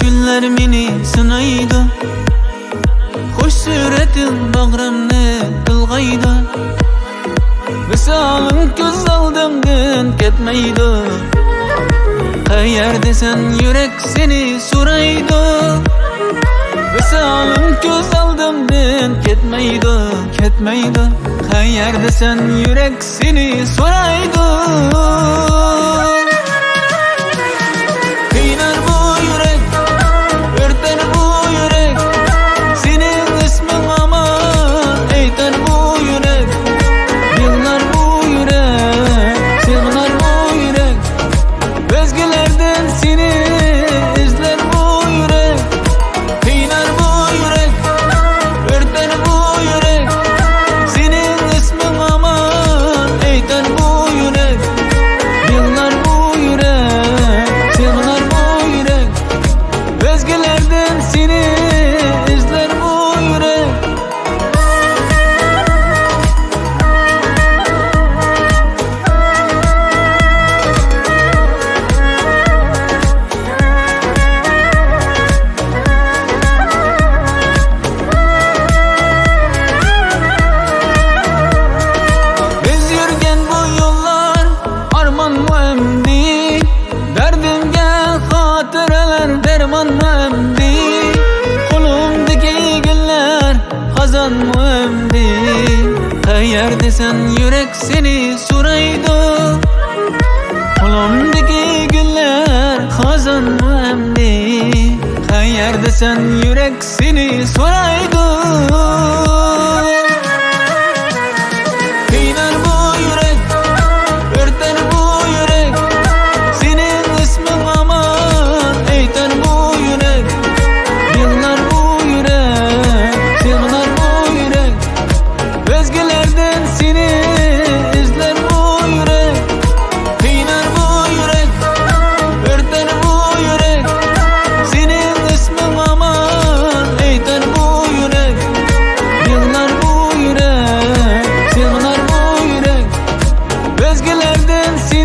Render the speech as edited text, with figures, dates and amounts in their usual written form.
günler meni sınaydı, hoş suretin bağrımni kılgaydı. Visalın göz aldımdan ketmeydi, qayerdesen yürek seni soraydı. Visalın göz aldımdan ketmeydi, qayerdesen yürek seni soraydı. Kıynar bu yürek, örter bu yürek, senin ismin aman eytar bu yürek. Yıllar bu yürek, sığınar bu yürek, özgelerden seni izler bu yürek. Kıynar bu yürek, örter bu yürek, senin ismin aman eytar bu yürek. Yıllar bu yürek, sığınar bu yürek, özgelerden seni izler bu yürek. Biz yürgen bu yollar arman mı emdi, derdimge hatıralar derman mı emdi. Kolumdaki güller hazan mı emdi, qayerdesen yürek seni soraydı. Kolumdaki güller hazan mı emdi, qayerdesen yürek seni soraydı. Kıynar bu yürek, örter bu yürek, senin ismin aman eytar bu yürek. Yıllar bu yürek, sığınar bu yürek, özgelerden seni izler bu yürek. Kıynar bu yürek, örter bu yürek, senin ismin aman eytar bu yürek. Yıllar bu yürek, sığınar bu yürek, özgelerden seni